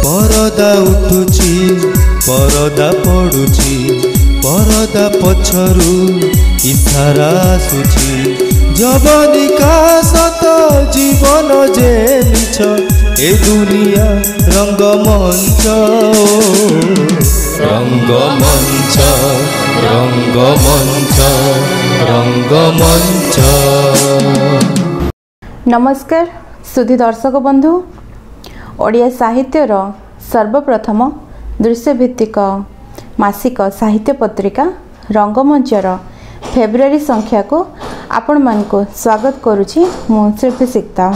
परदा उठुची परदा पड़ुची परदा पछरु इशारा आसुची जवनिका सत जीवन जे मिछ ए दुनिया रंगमंच रंगमंच रंगमंच रंगमंच। नमस्कार सुधी दर्शक बंधु, ओडिया साहित्यर सर्वप्रथम दृश्यभित्तिक मासिक साहित्य पत्रिका रंगमंचर फेब्रुआरी संख्या को आपण मान को स्वागत करुछि मु शिल्पी सिक्ता।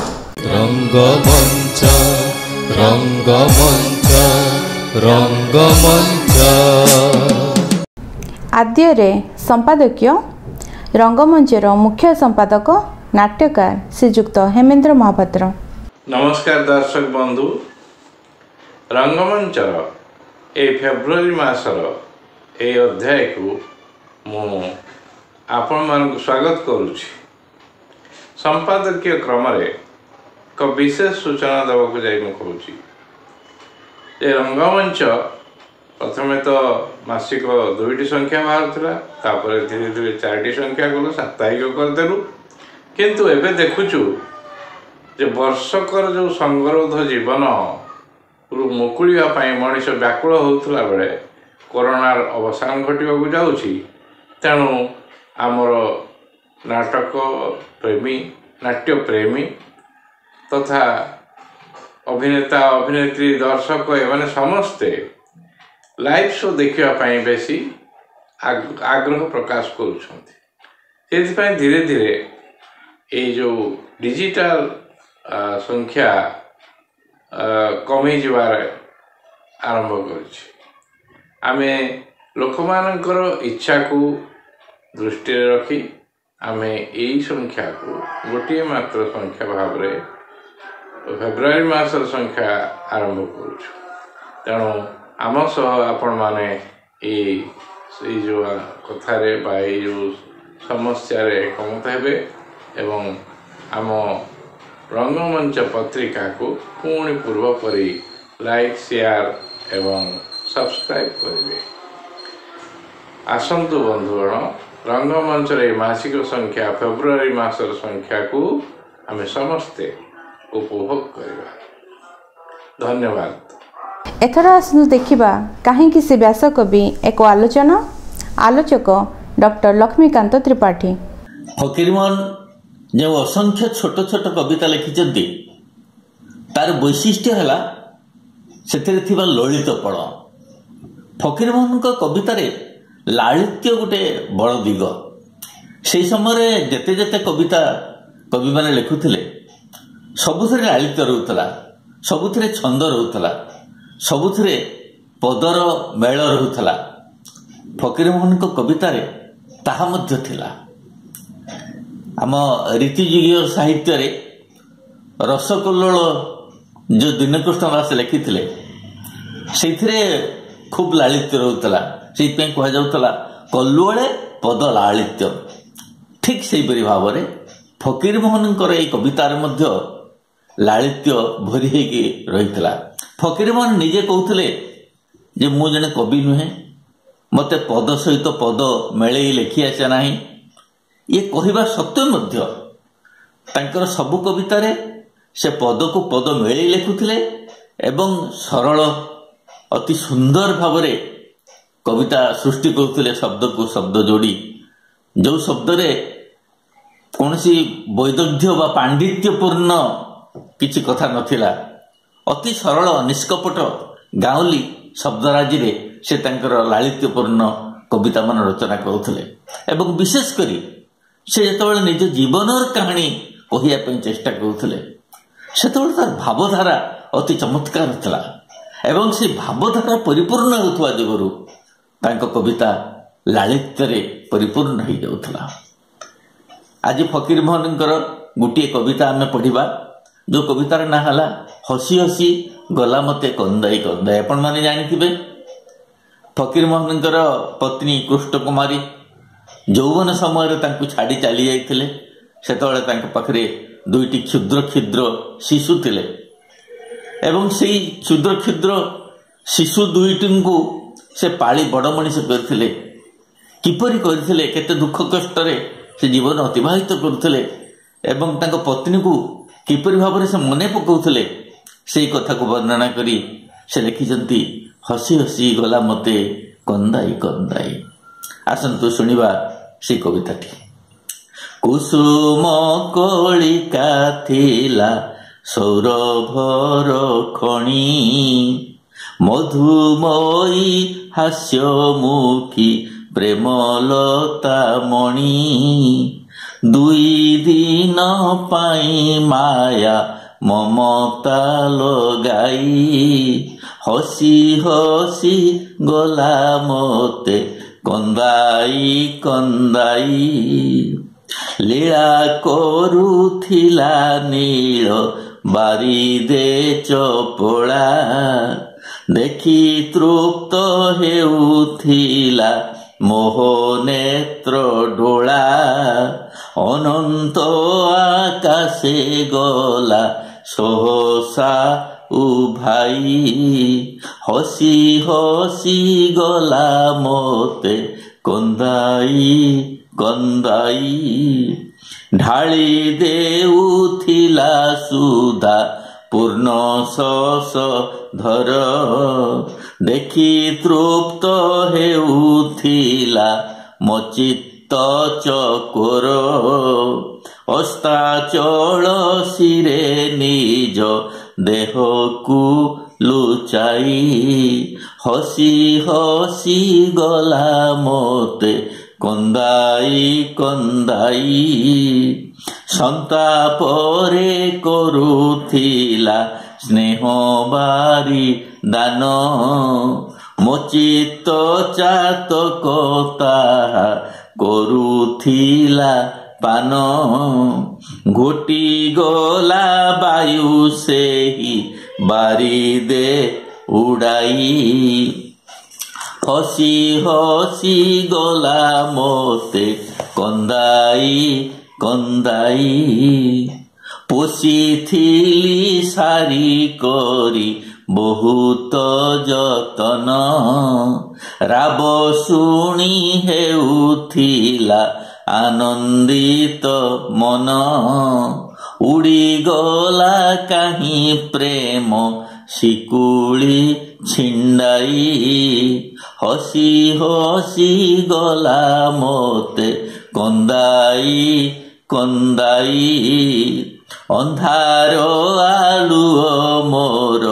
रंगमंच रंगमंच रंगमंच। आद्य संपादकीय रंगमंचर मुख्य संपादक नाट्यकार श्रीजुक्त हेमेंद्र महापात्र। नमस्कार दर्शक बंधु, रंगमंचर ए फेब्रुआरी मासर ए अध्याय को मु आपण मान स्वागत करुछि। संपादकीय क्रम एक विशेष सूचना देवाक जाई मु कहूछि जे रंगमंच प्रथमे तो मासिक 2टी संख्या बाहर तापर धीरे धीरे 4टी संख्या गलो साप्ताहिक करदेलु, किंतु एबे देखुछु जे वर्षकर जो संगरोध जीवन मुकुलिया पाई मनीष व्याकुल होउथला बेले कोरोनार अवसान घटिबाकू जाउछि। तेणु आमर नाटक प्रेमी नाट्य प्रेमी तथा अभिनेता अभिनेत्री दर्शक एवं समस्ते लाइव शो देखिया पाई बेसी आग्रह प्रकाश करुछन्ति। से धीरे धीरे ये जो डिजिटल संख्या कमी जीवार आरंभ करुछि। आमे लोकमानकर इच्छा को दृष्टि रखी आमे यही संख्या को गोटे मात्र संख्या भाव में फेब्रुआरी मासर संख्या आरंभ करुछु। तेणु आम सह आपण माने ये जो कथारे बा ये जो समस्या एकमत हेबे एवं आम रंगमंच पत्रिका को पुणी पूर्व परी लाइक शेयर एवं सब्सक्राइब करेंगे। आसंतु बंधुगण, रंगमंचर ये मासिक संख्या फेब्रुआरी मासर संख्या को आम समस्ते उपभोग करवा। धन्यवाद। एथर आसनु देखिबा काहेकि से व्यासकवि एक आलोचना। आलोचक डॉक्टर लक्ष्मीकांत त्रिपाठी। फकीरमोहन जो असंख्य छोट छोट कविता लिखिं तार वैशिष्ट्य है से ललितपण। फकीरमोहन कवितार लालित्य गोटे बड़ दिग। से समय जेते जेते कविता कवि मैंने लिखुले सबुथ लालित्य रोला, सबुथ छंद रोला, सबुथ पदर मेल रोला। फकीरमोहन कवितार ताहा मध्य थिला। आम रीतिजुगीय साहित्य रसकल्लोल जो दीनकृष्ण दास लिखिथिले से खूब लालित्य रोला। से कहुला कल्लुआले पद लालित्य। ठीक से भाव में फकीरमोहन कवितार मध्य लालित्य भरी होगी रही। फकीरमोहन निजे कहते जे मु जने कवि नुहे, मते पद सहित पद मेले लिखि आसे नाही। ये कहवा सत्वे मध्य तांकर सबु कवितार से पद को पद मेले लिखुले एवं सरल अति सुंदर भाव कविता सृष्टि करुले। शब्द को शब्द जोड़ी जो शब्द रे कौन सी वैदग्ध्य बा पांडित्यपूर्ण किसी कथा नथिला, अति सरल निष्कपट गाउली शब्दराजी रे से तांकर लालित्यपूर्ण कविता मान रचना करुले। एवं विशेष करी से जो निज जीवन कहानी कहवाई चेष्टा करुले से तार भावधारा अति चमत्कार था एवं से भावधारा परिपूर्ण होता जोगुरु कविता लालित्य परिपूर्ण हो जाऊला। आज फकीरमोहन गोटे कविता आम पढ़ा जो कवितार ना है हसी हसी गला मते कंदाई कंदाई। आपण मैंने जानी फकीरमोहन पत्नी कृष्ण कुमारी यौवन समय छाड़ी चली जाते पाखे दुईटी क्षुद्र क्षुद्र शिशु थिले। ଏବଂ ସେଇ କ୍ଷୁଦ୍ର କ୍ଷୁଦ୍ର ଶିଶୁ ଦୁଇଟିଙ୍କୁ ସେ ପାଳି ବଡ଼ ମଣିଷ କରିଥିଲେ। କିପରି କରିଥିଲେ, କେତେ ଦୁଃଖ କଷ୍ଟରେ ସେ ଜୀବନ ଅତିବାହିତ କରୁଥିଲେ ଏବଂ ତାଙ୍କ ପତ୍ନୀକୁ କିପରି ଭାବରେ ସେ ମନେ ପକାଉଥିଲେ, ସେଇ କଥାକୁ ବର୍ଣ୍ଣନା କରି ସେ ଲେଖିଛନ୍ତି, ହସି ହସି ଗଲା ମତେ କନ୍ଦାଇ କନ୍ଦାଇ। ଆସନ୍ତୁ ଶୁଣିବା ସେଇ କବିତାଟି। କୁସୁମ କଳିକା ଥିଲା ସୌରଭର ଖଣି, ମଧୁମୟୀ ହାସ୍ୟମୁଖୀ ପ୍ରେମଲତା ମଣି। ଦୁଇ ଦିନ ପାଇଁ ମାୟା ମମତା ଲଗାଇ, ହସି ହସି ଗଲା ମତେ କନ୍ଦାଇ କନ୍ଦାଇ। ଲୀଳା କରୁଥିଲା ନୀଳ ବାରିଦେ ଚପଳା, ଦେଖି ତୃପ୍ତ ହେଉଥିଲା ମୋହ ନେତ୍ର ଡୋଳା। ଅନନ୍ତ ଆକାଶେ ଗଲା ସହସା ଉଭାଇ, ହସି ହସି ଗଲା ମତେ କନ୍ଦାଇ କନ୍ଦାଇ। ଢାଳି ଦେଉଥିଲା ସୁଧା ପୂର୍ଣ୍ଣ ଶସ ଧର, ଦେଖି ତୃପ୍ତ ହେଉଥିଲା ମଚିତ୍ତ ଚକୋର। ଅସ୍ତାଚଳ ଶିରେ ନିଜ ଦେହକୁ ଲୁଚାଇ, ହସି ହସି ଗଲା ମତେ କନ୍ଦାଇ କନ୍ଦାଇ। ସନ୍ତାପରେ କରୁଥିଲା ସ୍ନେହ ବାରି ଦାନ, ମୋଚିତ ଚାତକ ତାହା କରୁଥିଲା ପାନ। ଘୋଟି ଗଲା ବାୟୁ ସେହି ବାରିଦେ ଉଡ଼ାଇ, ହସି ହସି ଗଲା ମତେ କନ୍ଦାଇ କନ୍ଦାଇ। ପୋଷିଥିଲି ସାରି କରି ବହୁତ ଯତନ, ରାବ ଶୁଣି ହେଉଥିଲା ଆନନ୍ଦିତ ମନ। ଉଡ଼ିଗଲା କାହିଁ ପ୍ରେମ ଶିକୁଳି ଛିଣ୍ଡାଇ, ହସି ହସି ଗଲା ମତେ କନ୍ଦାଇ କନ୍ଦାଇ। ଅନ୍ଧାର ଆଲୁଅ ମୋର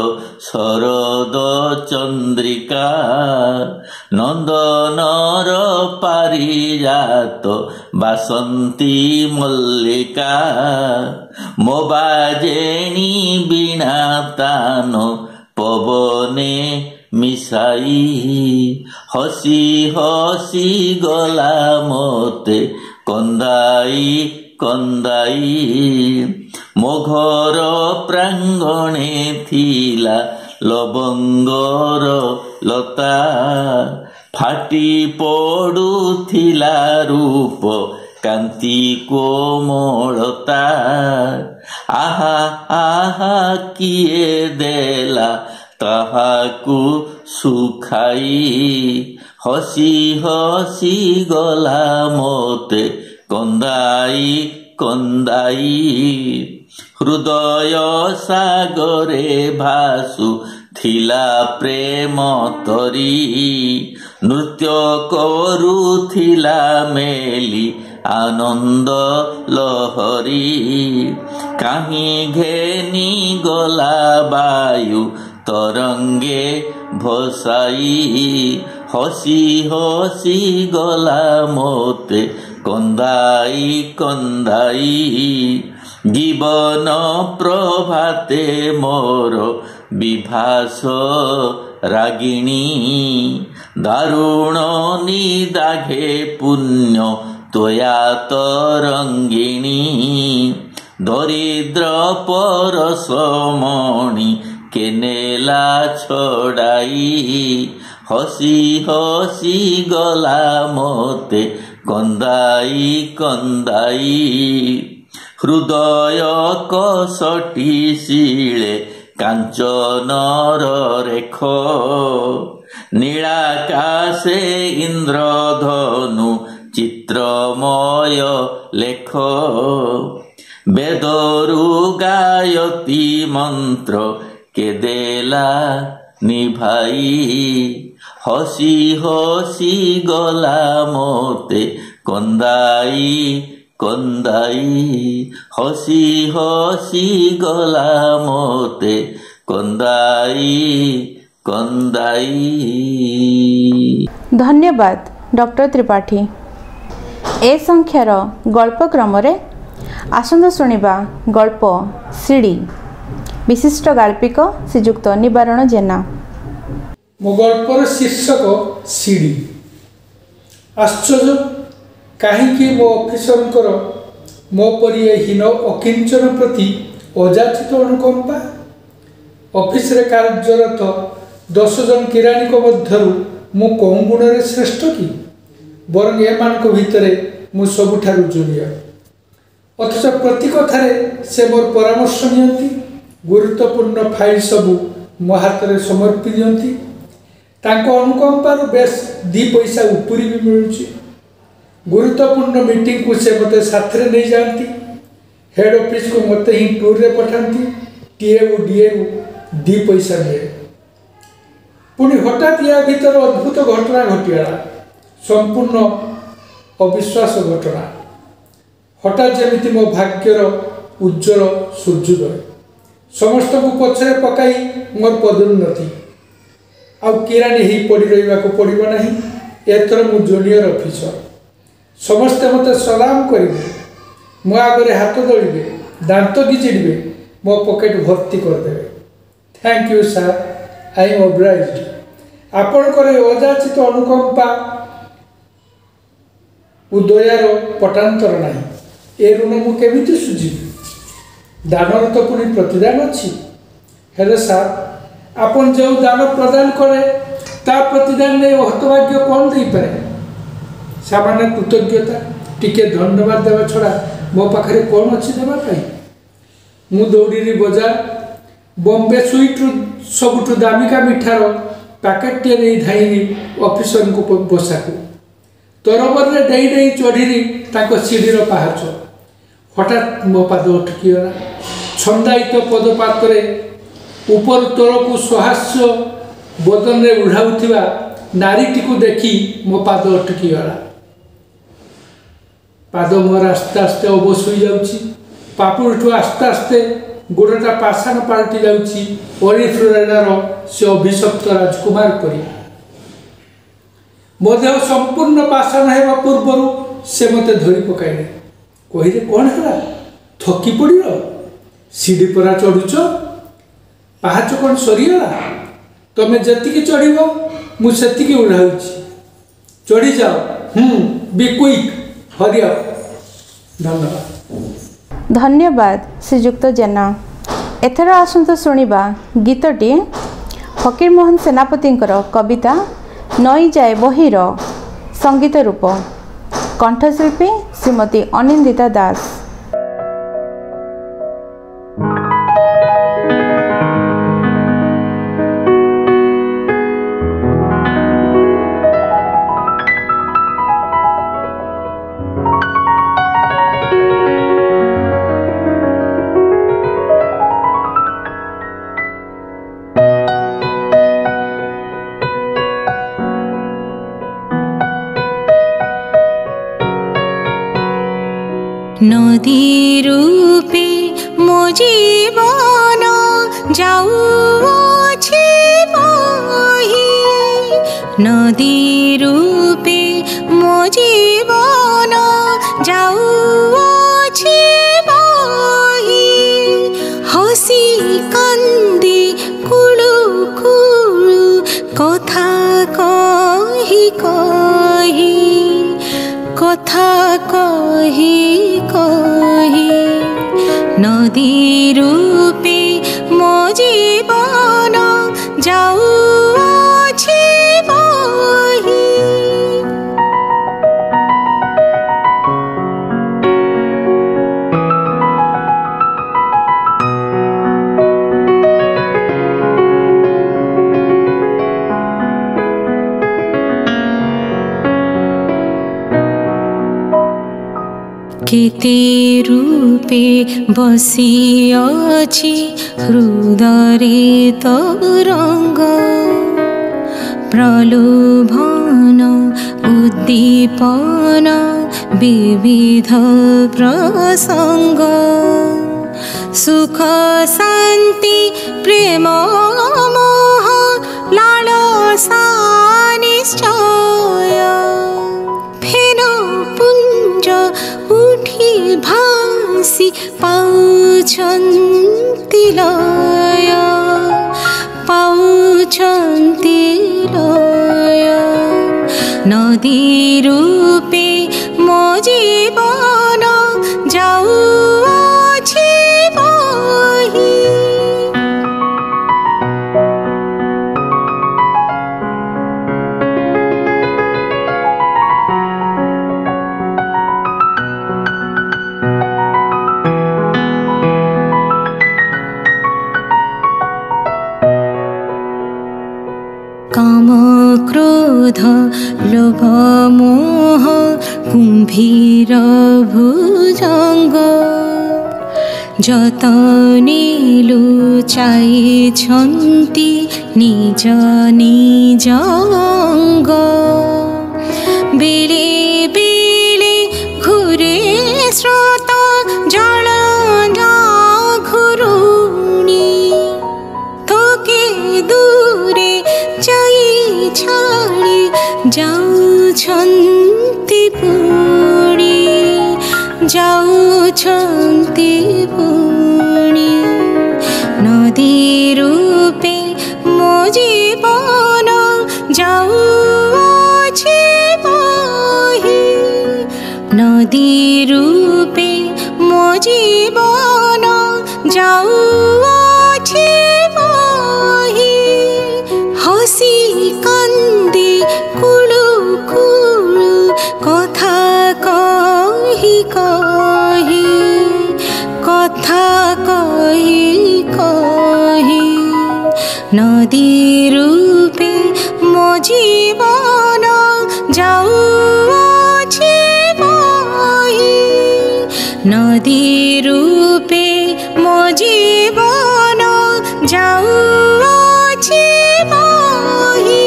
ଶରଦ ଚନ୍ଦ୍ରିକା, ନନ୍ଦନର ପାରିଜାତ ବାସନ୍ତୀ ମଲ୍ଲିକା। ମୋ ବାଜେଣି ବୀଣା ତାନ ପବନେ ମିଶାଇ, ହସି ହସି ଗଲା ମତେ କନ୍ଦାଇ କନ୍ଦାଇ। ମୋ ଘର ପ୍ରାଙ୍ଗଣେ ଥିଲା ଲବଙ୍ଗର ଲତା, ଫାଟି ପଡୁଥିଲା ରୂପ କାନ୍ତି କୋମଳତା। ଆହା ଆହା କିଏ ଦେଲା ତାହାକୁ ସୁଖାଇ, ହସି ହସି ଗଲା ମତେ କନ୍ଦାଇ କନ୍ଦାଇ। ହୃଦୟ ସାଗରେ ଭାସୁ ଥିଲା ପ୍ରେମ ତରି, ନୃତ୍ୟ କରୁଥିଲା ମେଲି ଆନନ୍ଦ ଲହରୀ। କାହିଁ ଘେନି ଗଲା ବାୟୁ ତରଙ୍ଗେ ଭସାଇ, ହସି ହସି ଗଲା ମତେ କନ୍ଦାଇ କନ୍ଦାଇ। ଜୀବନ ପ୍ରଭାତେ ମୋର ବିଭାସ ରାଗିଣୀ, ଦାରୁଣ ନିଦାଘେ ପୁଣ୍ୟ ତ୍ୱୟା ତରଙ୍ଗିଣୀ। ଦରିଦ୍ର ପରଶମଣି କେନେଲା ଛଡ଼ାଇ, ହସି ହସି ଗଲା ମତେ କନ୍ଦାଇ କନ୍ଦାଇ। ହୃଦୟ କଷଟି ଶିଳେ କାଞ୍ଚନର ରେଖ ନୀଳାକାଶେ ଇନ୍ଦ୍ରଧନୁ ଚିତ୍ରମୟ ଲେଖ ବେଦରୁ ଗାୟତି ମନ୍ତ୍ର କେଦେଲା ନିଭାଇ ହସି ହସି ଗଲା ମୋତେ କନ୍ଦାଇ କନ୍ଦାଇ ହସି ହସି ଗଲା ମୋତେ କନ୍ଦାଇ କନ୍ଦାଇ। ଧନ୍ୟବାଦ ଡକ୍ଟର ତ୍ରିପାଠୀ। ଏ ସଂଖ୍ୟାର ଗଳ୍ପ କ୍ରମରେ ଆସନ୍ତୁ ଶୁଣିବା ଗଳ୍ପ ସିଡ଼ି। ବିଶିଷ୍ଟ ଗାଳ୍ପିକ ଶ୍ରୀଯୁକ୍ତ ନିବାରଣ ଜେନା। ମୋ ଗଳ୍ପର ଶୀର୍ଷକ ସିଡ଼ି। ଆଶ୍ଚର୍ଯ୍ୟ, କାହିଁକି ମୋ ଅଫିସରଙ୍କର ମୋ ପରି ଏ ହୀନ ଅକିଞ୍ଚନ ପ୍ରତି ଅଯାଚିତ ଅନୁକମ୍ପା? ଅଫିସରେ କାର୍ଯ୍ୟରତ 10 ଜଣ କିରାଣୀଙ୍କ ମଧ୍ୟରୁ ମୁଁ କେଉଁ ଗୁଣରେ ଶ୍ରେଷ୍ଠ କି? ବରଂ ଏମାନଙ୍କ ଭିତରେ ମୁଁ ସବୁଠାରୁ ଜୁନିୟର। ଅଥଚ ପ୍ରତି କଥାରେ ସେ ମୋର ପରାମର୍ଶ ନିଅନ୍ତି। ଗୁରୁତ୍ୱପୂର୍ଣ୍ଣ ଫାଇଲ୍ ସବୁ ମୋ ହାତରେ ସମର୍ପି ଦିଅନ୍ତି। ତାଙ୍କ ଅନୁକମ୍ପାରୁ ବେଶ 2 ପଇସା ଉପୁରି ବି ମିଳୁଛି। ଗୁରୁତ୍ୱପୂର୍ଣ୍ଣ ମିଟିଂକୁ ସେ ମୋତେ ସାଥିରେ ନେଇଯାଆନ୍ତି। ହେଡ୍ ଅଫିସକୁ ମୋତେ ହିଁ ଟୁର୍ରେ ପଠାନ୍ତି। ଟିଏକୁ ଡିଏକୁ 2 ପଇସା ମିଳେ। ପୁଣି ହଠାତ୍ ୟା ଭିତରେ ଅଦ୍ଭୁତ ଘଟଣା ଘଟିଗଲା। ସମ୍ପୂର୍ଣ୍ଣ ଅବିଶ୍ୱାସ ଘଟଣା। ହଠାତ୍ ଯେମିତି ମୋ ଭାଗ୍ୟର ଉଜ୍ଜ୍ୱଳ ସୂର୍ଯ୍ୟୋଦୟ। ସମସ୍ତଙ୍କୁ ପଛରେ ପକାଇ ମୋର ପଦୋନ୍ନତି। ଆଉ କିରାଣୀ ହେଇ ପଡ଼ି ରହିବାକୁ ପଡ଼ିବ ନାହିଁ। ଏଥର ମୁଁ ଜୁନିୟର ଅଫିସର। ସମସ୍ତେ ମୋତେ ସଲାମ କରିବେ, ମୋ ଆଗରେ ହାତ ଦଳିବେ, ଦାନ୍ତ ଗିଚିଡ଼ିବେ, ମୋ ପକେଟ ଭର୍ତ୍ତି କରିଦେବେ। Thank you sir, I am obliged. ଆପଣଙ୍କର ଏ ଅଯାଚିତ ଅନୁକମ୍ପା ଉଦୟାର ପଟାନ୍ତର ନାହିଁ। ଏ ଋଣ ମୁଁ କେମିତି ସୁଝିବି? ଦାନର ତ ପୁଣି ପ୍ରତିଦାନ ଅଛି। ହେଲେ ସାର୍, ଆପଣ ଯେଉଁ ଦାନ ପ୍ରଦାନ କଲେ ତା ପ୍ରତିଦାନ ନେଇ ହତଭାଗ୍ୟ କ'ଣ ଦେଇପାରେ? ସାମାନ୍ୟ କୃତଜ୍ଞତା, ଟିକେ ଧନ୍ୟବାଦ ଦେବା ଛଡ଼ା ମୋ ପାଖରେ କ'ଣ ଅଛି ଦେବା ପାଇଁ? ମୁଁ ଦୌଡ଼ିଲି ବଜାର। ବମ୍ବେ ସୁଇଟ୍ରୁ ସବୁଠୁ ଦାମିକା ମିଠାର ପ୍ୟାକେଟଟିଏ ନେଇ ଧାଇଁଲି ଅଫିସରଙ୍କ ବସାକୁ। ତରବରରେ ଡେଇଁ ଡେଇଁ ଚଢ଼ିଲି ତାଙ୍କ ସିଡ଼ିର ପାହାଚ। ହଠାତ୍ ମୋ ପାଦ ଅଟକିଗଲା। ଛନ୍ଦାୟିତ ପଦପାତରେ ଉପରୁ ତଳକୁ ସହାସ୍ୟ ବଦନରେ ଉଢ଼ାଉଥିବା ନାରୀଟିକୁ ଦେଖି ମୋ ପାଦ ଅଟକିଗଲା। ପାଦ ମୋର ଆସ୍ତେ ଆସ୍ତେ ଅବଶ ହୋଇଯାଉଛି। ପାପୁଲିଠୁ ଆସ୍ତେ ଆସ୍ତେ ଗୋଡ଼ଟା ପାଷାଣ ପାଲଟି ଯାଉଛି। ଅଲିଫ୍ଲୋରେଡ଼ାର ସେ ଅଭିଶପ୍ତ ରାଜକୁମାର ପରି। ମୋ ଦେହ ସମ୍ପୂର୍ଣ୍ଣ ପାଷାଣ ହେବା ପୂର୍ବରୁ ସେ ମୋତେ ଧରି ପକାଇଲେ। କହିଲେ, କ'ଣ ହେଲା? ଥକି ପଡ଼ିଲ? ସିଡ଼ି ପରା ଚଢ଼ୁଛ? ପାହାଚ କ'ଣ ସରିଗଲା? ତମେ ଯେତିକି ଚଢ଼ିବ ମୁଁ ସେତିକି ଉଡ଼ାଉଛି। ଚଢ଼ିଯାଅ। ବି କ୍ୱିକ୍, ହରି ଅପ୍। ଧନ୍ୟବାଦ। ଧନ୍ୟବାଦ ଶ୍ରୀଯୁକ୍ତ ଜେନା। ଏଥର ଆସନ୍ତୁ ଶୁଣିବା ଗୀତଟି ଫକୀରମୋହନ ସେନାପତିଙ୍କର କବିତା ନଈଯାଏ ବହିର ସଙ୍ଗୀତ ରୂପ। କଣ୍ଠଶିଳ୍ପୀ ଶ୍ରୀମତୀ ଅନିନ୍ଦିତା ଦାସ। নদী রূপে মো জীবন যাউছি বহি, নদী রূপে মো জীবন যাউছি বহি, হসি কান্দি কুলু কুলু কথা কহি কহি, কথা কহি কহি, নদী রূপে মো জীবন যাউছি বহি। केते रूपे बसिअछि हृदये तरंग प्रलोभन उद्दीपन विविध प्रसंग सुख शांति प्रेम मोह लालसा निश्चय फेन पुंज उठी भासी पाउछन्ति लय नदी रूपे मो जीवन जाउछि बही काम क्रोध लोभ मोह कुम्भीर भुजंग जतने लुचाइछन्ति निज निज अंग बेले बेले घुरे स्रोत जल घुरुणी थोके दूरे जाई छाड़ी जाउछन्ति पुणी जाउछन्ति पुणी नदी रूपे मो जीवन जाउछि बही नदी रूपे मो जीवन जाउछि बही हसी कांदी कुलु कुलु कथा कही कही कथा कही कही नदी रूपे मो जीवन जाउछि बही नदी रूपे मो जीवन जाउछि बही।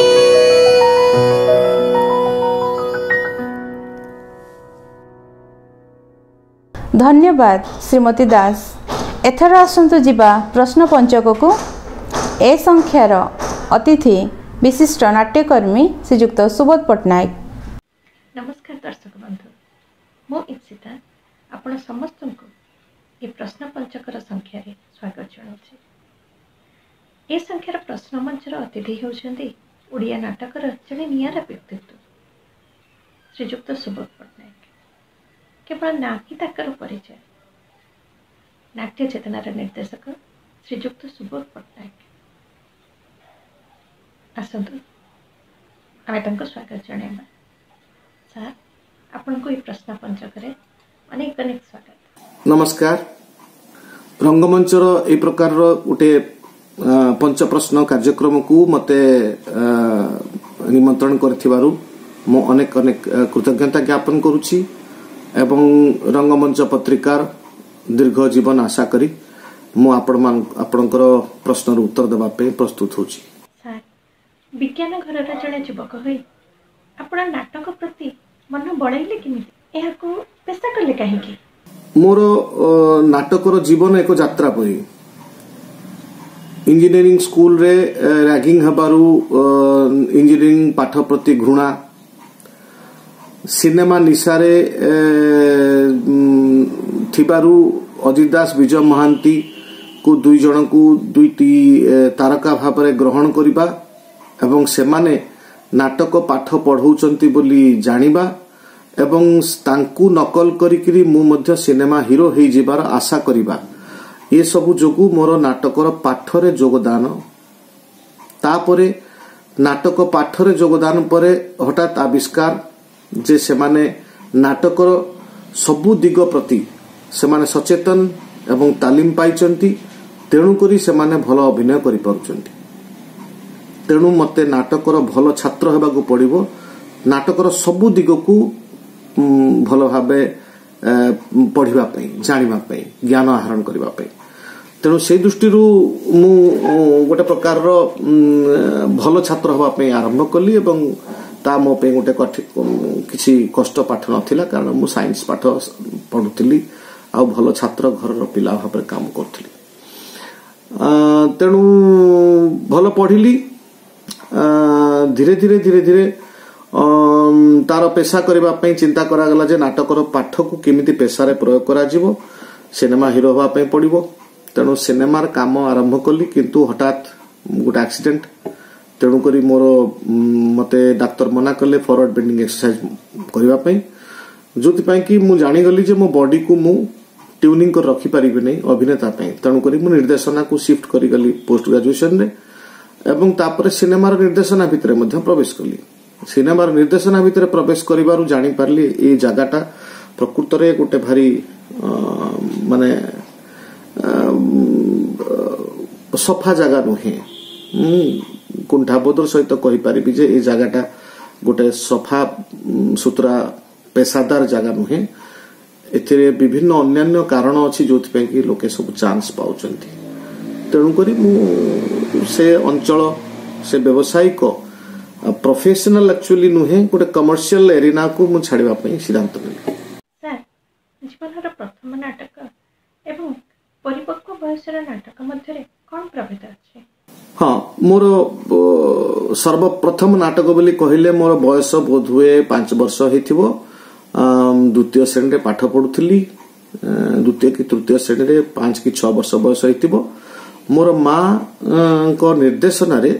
धन्यवाद श्रीमती दास। एथर आसंतु जिबा प्रश्न पंचक को ए संख्यार अतिथि विशिष्ट नाट्यकर्मी श्रीजुक्त सुबोध पट्टनायक। नमस्कार दर्शक बंधु, मो इप्सिता आपण समस्त को ये प्रश्न पंचकर संख्यार स्वागत जनाऊँ। ए संख्यार प्रश्न मंचर अतिथि होउछन्ति ओडिया नाटकर जड़े नियारा व्यक्तित्व श्रीजुक्त सुबोध पट्टनायक। केवल ना कि ताकर परिचय, नाट्य चेतनार निर्देशक श्रीजुक्त सुबोध पट्टनायक। आसतु आमे तांको स्वागत जणाइबा। सर आपनको ये प्रश्न पंचकरे अनेक अनेक स्वागत। नमस्कार। रंगमंचर ए प्रकार गोटे पंच प्रश्न कार्यक्रम को मते निमंत्रण करथिबारु मो अनेक अनेक कृतज्ञता ज्ञापन करूछि एवं रंगमंच पत्रिकार दीर्घ जीवन आशा करी मो आपणकर प्रश्न उत्तर देबा पे प्रस्तुत होछि। सर विज्ञान घरर जड़े युवक होई आपण नाटक प्रति मन बळाइले किमिति एहाको पेशा करले काहेकि? मोर नाटकर जीवन एक यात्रा परी। इंजीनियरिंग स्कूल रे रैगिंग हबारू इंजीनियरिंग पाठ प्रति घृणा, सिनेमा निशारे थिबारू अजित दास विजय महांती को दुई जन को दुईटी तारका भाव में ग्रहण करिबा एवं सेमाने नाटक पाठ पढ़ौचंती बोली जानिबा एवं तांकू नकल करिकरी मु मध्य सिनेमा हीरो हेई जिबार आशा करिबा ये सबु जोगु मोर नाटकर पाठरे योगदान। तापरे नाटक पाठरे योगदान परे हठात आविष्कार जे सेमाने नाटकर सबु दिग प्रति सेमाने सचेतन एवं तालीम पाइचंती, तेणु करी सेमाने भल अभिनय करि पारुचंती। तेणु मते नाटकर भल छात्र हेबाकू पड़िबो, नाटकर सबु दिग को भल भाबे पढ़िबा पई जानिबा पई ज्ञान आहरण करिबा पई तेणु से दृष्टि मु गोटे प्रकार भल छात्र हवा पई आरंभ कली एवं ता मो पे गोटे किसी कष्ट पाठ नथिला कारण मु साइंस पाठ पढुतली आ भल छात्र घर पिला भाव काम करथली तेणु भल पढ़िली धीरे धीरे धीरे धीरे तार पेशा करबा पई चिंता करागला जे नाटकर पाठ को केमिति पेशा रे प्रयोग करा जिवो सिनेमा हीरो हवा पई पड़िबो तेणु सिनेमार काम आरंभ कली किंतु हठात गोटे एक्सीडेंट तेणु करी मोर मते डाक्टर मना कले फॉरवर्ड बेंडिंग एक्सरसाइज करबा पई जोति पई कि मु जानि गली जे मो बॉडी को मु ट्यूनिंग कर रखी परिबे नै अभिनेता पई तेणु करी मु निर्देशना को शिफ्ट करी गली पोस्ट ग्रेजुएशन रे एवं तापर सिनेमार निर्देशना भितरे मध्ये प्रवेश कली सिनेमार निर्देशना भितरे प्रवेश करिबारु जानि पारली ए जगाटा प्रकृत रे गोटे भारी माने सफा जगह नुहे कुंठाबोधर सहित कहि पारिबी जे ए जगाटा गोटे सफा सुतरा पेशादार जगह नुहे एथिरे विभिन्न अन्यान्य कारण अछि जोथि पे कि लोके सब चांस पाउचंती तेणु करी मु से अंचल से व्यवसायिक प्रोफेशनल एक्चुअली नुहे गोटे कमर्शियल एरिना को मु छाड़िबा पई सिद्धांत नेली सर जीवनर प्रथम नाटक एवं परिपक्व बयसर नाटक मध्य कौन प्रभेद अछि हाँ मोर सर्वप्रथम नाटक बोली कहले मोर बयस बोध हुए 5 वर्ष हेथिबो द्वितीय श्रेणी रे पाठ पढुथली द्वितीय की तृतीय श्रेणी रे 5 की 6 वर्ष बयस हेथिबो मोर मां को निर्देशन रे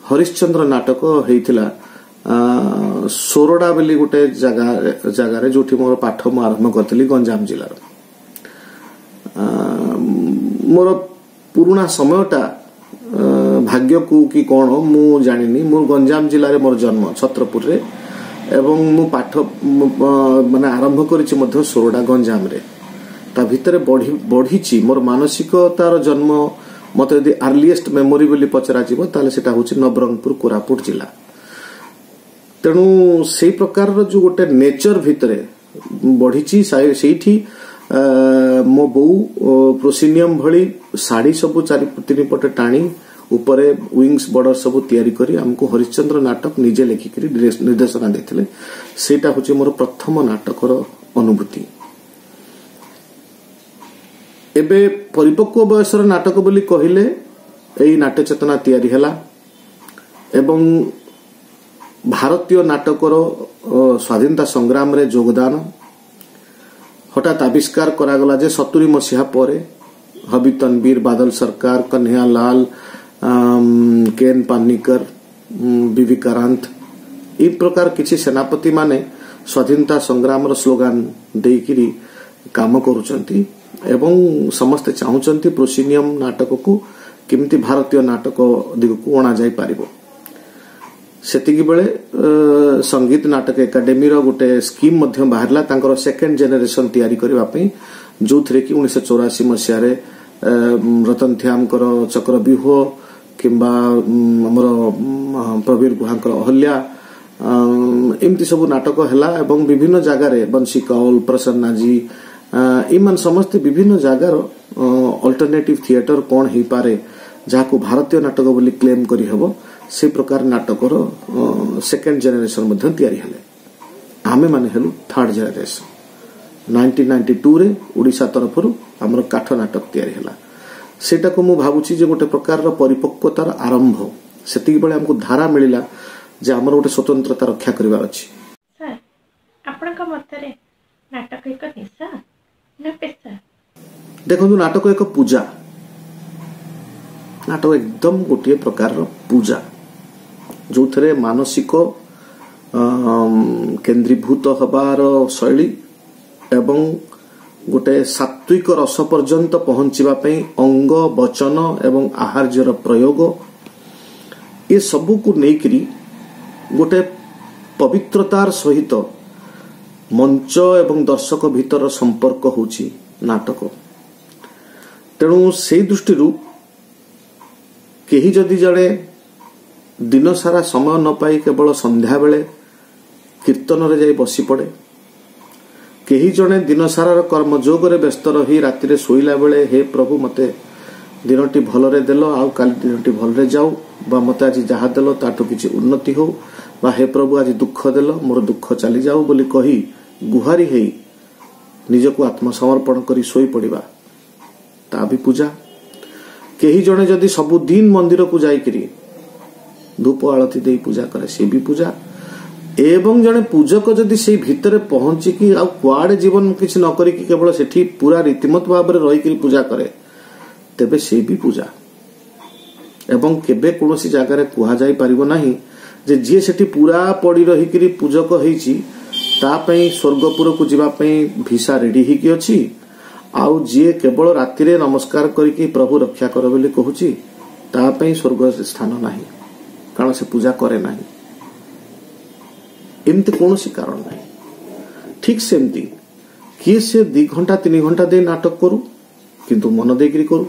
हरिश्चंद्र नाटक हेइथिला सोरडा बोली गोटे जगह रे जोठी मोर पाठ म आरंभ करथली गंजाम जिल्ला रो मोर पुराना समयटा भाग्य को कि कौन मु जानिनी मोर गंजाम जिल्ला रे मोर जन्म छत्रपुर रे एवं मु पाठ माने आरंभ करिछि मध्ये सोरडा गंजाम रे ता भितरे बढ़ी मोर मानसिकतार जन्म मत यदि अर्लीएस्ट मेमोरी बोली पचरा जीवो ताले सेटा होछि नवरंगपुर कोरापुट जिला तेणु सेही प्रकार रो जो गोटे नेचर भितरे बढ़ी सेठी मो बो प्रोसिनियम भली साड़ी सब चारि तीन पटे टाणी उपरे विंग्स बॉर्डर सब तैयारी करी हमको हरिश्चंद्र नाटक निजे लेखिकरी निर्देशना देथिले सेटा होछि मोर प्रथम नाटकर अनुभूति एबे परिपक्व बयसर नाटक बोली कहिले एई नाट्य चेतना तैयारी हला एवं भारतीय नाटकर स्वाधीनता संग्राम रे योगदान हठात आविष्कार करागला जे 70 मसीहा परे हबी तनवीर बादल सरकार कन्हैया लाल केन पानिकर बीवी कारांत इ प्रकार किछि सेनापति माने स्वाधीनता संग्राम रो स्लोगान देइकिरी काम करूचंती एवं समस्त चाहूचंती प्रोसिनियम नाटक को केमती भारतीय नाटक दिग को अणा जाई पारिबो सेतिकी बेले संगीत नाटक एकेडमी रो गोटे स्कीम मध्य बाहरला तांकर सेकंड जनरेशन तैयारी करबा पई जोथरे कि 1984 मसिया रे रतन ध्यामकर चक्रव्यूह किंबा हमर प्रवीर गुहांकर अहल्या एमती सब नाटक हला एवं विभिन्न जगह रे बंशी कौल प्रसन्ना जी इमान समस्त विभिन्न जगार अल्टरनेटिव थिएटर कौन ही पारे जाको भारतीय नाटक बोली क्लेम करी हबो से प्रकार नाटकर सेकेंड जनरेशन मध्य तैयारी हले आमे माने हेलु थर्ड जनरेशन 1992 रे ओडिसा तरफरु हमर काठ नाटक तैयारी हला सेटा को मु भाबुची जे गोटे प्रकार रो परिपक्वतार आरंभ सेतिक बेले हमको धारा मिलिला जे हमर गोटे स्वतंत्रता रक्षा करबा अछि सर आपन का मतरे नाटक एक निशा ना पेशा देखो नाटक एक पूजा नाटक एकदम गोटे प्रकार रो पूजा जो थरे मानसिक केंद्रीभूत हबार शैली एवं गोटे सात्विक रस पर्यंत पहुंचीबा पई अंग वचन एवं आहार्यर प्रयोग ये सबू को नेकरी गोटे पवित्रतार सहित मंच एवं दर्शक भीतर संपर्क होची नाटक तेणु से दृष्टि केही जदि जड़े दिन सारा समय न पाई केवल संध्या बेले कीर्तन रे जाई बसी पड़े केही जणे दिन सारार कर्म जोगरे व्यस्त रही राति शोला बेले हे प्रभु मते दिनटी भलरे देल आउ काली दिनटी भलरे जाऊ बा मते आज जहा देल ताठू किछि उन्नति हो बा हे प्रभु आज दुख देल मोर दुख चली जाऊ बोली कही गुहारी हेई निजको आत्मसमर्पण करी सोई पड़िबा ता भी पूजा। केही जणे जदि सबु दिन मंदिर को जाइकरी धूप आलती दे पूजा करे से भी पूजा। एवं जणे पूजक जदि से भितरे पहुंची कि आ कुआडे जीवन किछि न करी कि केवल सेठी पूरा रीतिमत भाव रे रही करी पूजा करे तेबे से भी पूजा। एवं केबे कोनोसी जगह रे कुहा जाई परिबो नाही जे जे सेठी पूरा पड़ी रही करी पूजक हेची ता पई स्वर्गपुर को जीवा पई भिसा रेडी ही की अछि आउ जे केवल राति रे नमस्कार करिकी प्रभु रक्षा कर बोली कहूची ता पई स्वर्ग स्थान नाही कारण से पूजा करे नाही। एमती कौन कारण नहीं। ठीक सेमती किए से 2 घंटा 3 घंटा दे नाटक करू किंतु मन देकरी करू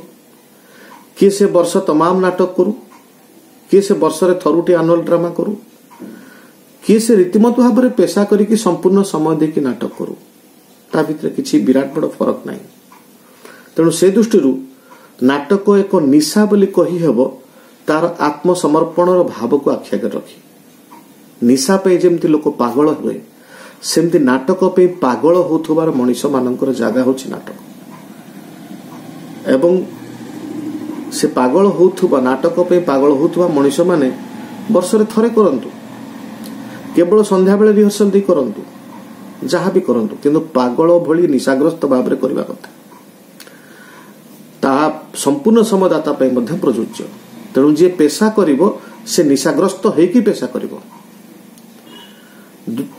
किए से वर्ष तमाम नाटक करू किए से वर्ष रे थरुटी एनुअल ड्रामा करू किए से रीतिमत भाव में पेशा करिकी संपूर्ण समय देकी नाटक करू ता भितर किछि विराट बड़ फरक नहीं। तेणु से दृष्टि नाटक एक निशा बोली कही हेबो तार आत्मसमर्पण भाव को आख्या रखी। निशा पे जेमती लोक पागल हुए सेमती नाटक पे पागल होथुबार मनीष मानकर जगह होछि नाटक एवं से पागल होथुबा नाटक पे पागल होथुबा मनीष माने वर्ष रे थरे करंतु केवल संध्या बेले रिहर्सल दी करंतु जहाँ भी करंतु किंतु पागल भली निशाग्रस्त भाव रे करबा कथा ता संपूर्ण समदाता पे मध्य प्रयोज्य। तेणु जे पेशा करिवो से निशाग्रस्त हेकी पेशा करिवो।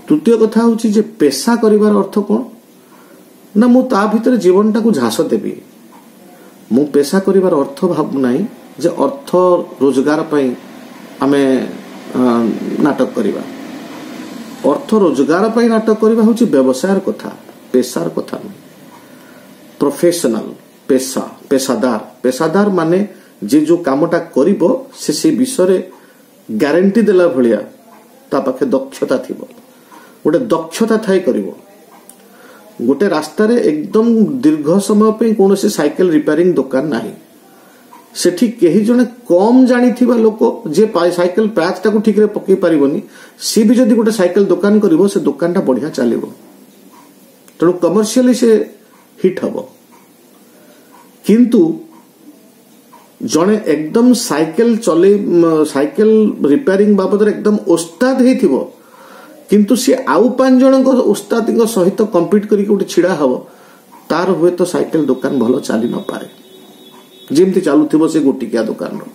तृतीय कथा होची जे पेशा करिवार अर्थ कोन ना मु ता भितर जीवनटा को झांस देबी मु पेशा करिवार अर्थ भाव नाही जे अर्थ रोजगार पई आमे नाटक करिवा। अर्थ रोजगार पई नाटक करिवा होची व्यवसायर कथा पेशार कथा नाही। प्रोफेशनल पेशा पेशादार माने जे जो कामटा करिवो से विषय ग्यारंटी देला भलिया ता पाखे दक्षता थिबो गोटे दक्षता थाई करिवो। गोटे रास्ता रे एकदम दीर्घ समय पे कोनोसी साइकिल रिपेयरिंग दुकान नाही सेठी केही जने कम जानिथिबा लोक जे साइकिल पैच टाको ठीक रे पकई परिबोनी सी भी जदी गोटे साइकिल दुकान करिवो से दुकानटा बढ़िया चलिवो तेणु कमर्शियली से हिट हबो। किंतु जने एकदम साइकिल चले साइकिल रिपेयरिंग बाबद एकदम उस्ताद हेथिबो किंतु सी आउ 5 जन उस्ताद सहित कंपीट करिक गोटे छिड़ा हबो तार हुए तो साइकिल दुकान भलो चली न पारे जेमती चालुथिबो से गोटिकिया दुकान रो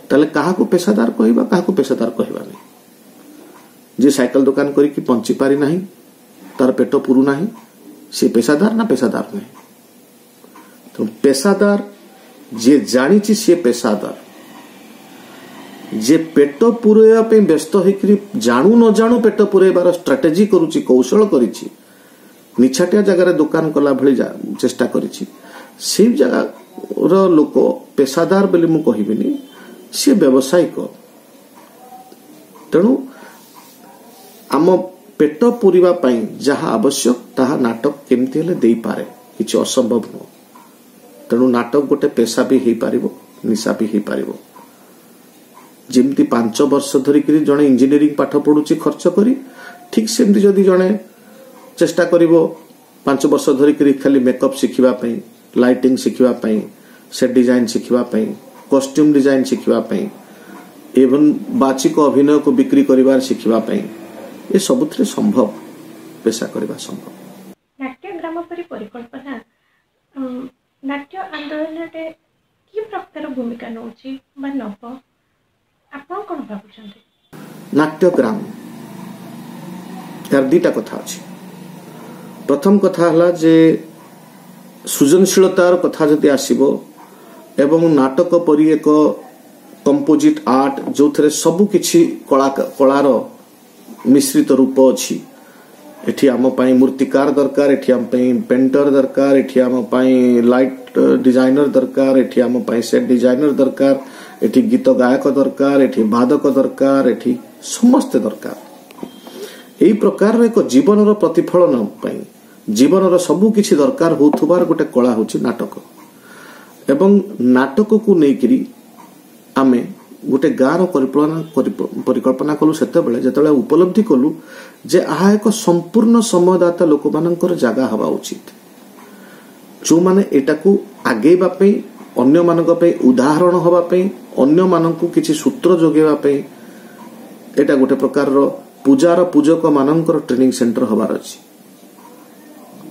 तले काहा को पेशादार कहबा काहा को पेशादार कहबा नहीं। जे साइकिल दुकान करिक पंची पारी नहीं तार पेट पुरु नहीं से पेशादार ना पेशादार नहीं। तो पेशादार जे जानिछि से पेशादार जे पेट पुरेया पे व्यस्त होकरी जानू न जानू पेट पुरेबार स्ट्रेटेजी करूची कौशल करिछि निछाटिया जगह दुकान कला भली चेष्टा करिछि से जगह रो लोक पेशादार बोली मु कहिबिनी से व्यावसायिक। तेणु आम पेट पुरिबा पई जहा आवश्यक ताहा नाटक केमती हेले देई पारे किछि असंभव न। तेणु नाटक गोटे पेशा भी हेई पारिबो निशा भी हेई पारिबो। जेमती 5 वर्ष धरिक जड़े इंजीनियरिंग पाठ पढ़ुची खर्च करी ठीक सेमती जदि जड़े चेष्टा करिवो 5 वर्ष धरिक खाली मेकअप शिखिबा पई लाइटिंग शिखिबा पई सेट डिजाइन शिखिबा पई कॉस्ट्यूम डिजाइन शिखिबा पई एवं बाचिक अभिनय को बिक्री करिवार शिखिबा पई ए सबुथरे संभव पेशा करिबा संभव। नाट्य ग्राम परि परिकल्पना नाट्य आंदोलन कि प्रकार भूमिका नौची बा नब आपण कोन भाबुछन्ते। नाट्य ग्राम यार दीटा कथा अछि। प्रथम कथा हला जे सृजनशीलतार कथा जति आसीबो एवं नाटक परि एक कंपोजिट आर्ट जो थरे सब किछि कलार मिश्रित रूप अछि। एठी आम पई मूर्तिकार दरकार एठी आम पई पेंटर दरकार एठी आम पई लाइट डिजाइनर दरकार एठी आम पई सेट डिजाइनर दरकार एठी गीत गायक दरकार एठी वादक दरकार एठी समस्त दरकार। एई प्रकार एक जीवन प्रतिफलन पाई जीवन सबु किछि दरकार होथुबार गोटे कला होछि नाटक एवं नाटक को नेकिरी आमे गोटे गाँव परिकल्पना कलु सेतेबेले जेतेबेले उपलब्धि कलु जे आहा एक संपूर्ण समयदाता लोक मानकर जगह हवा उचित जो माने एटाकू आगेबा पे अन्य मानक पे उदाहरण हवा पे अन्य मानकू किछि सूत्र जोगेबा पे एटा गोटे प्रकार रो पूजार पूजक मानकर ट्रेनिंग सेंटर हबार अछि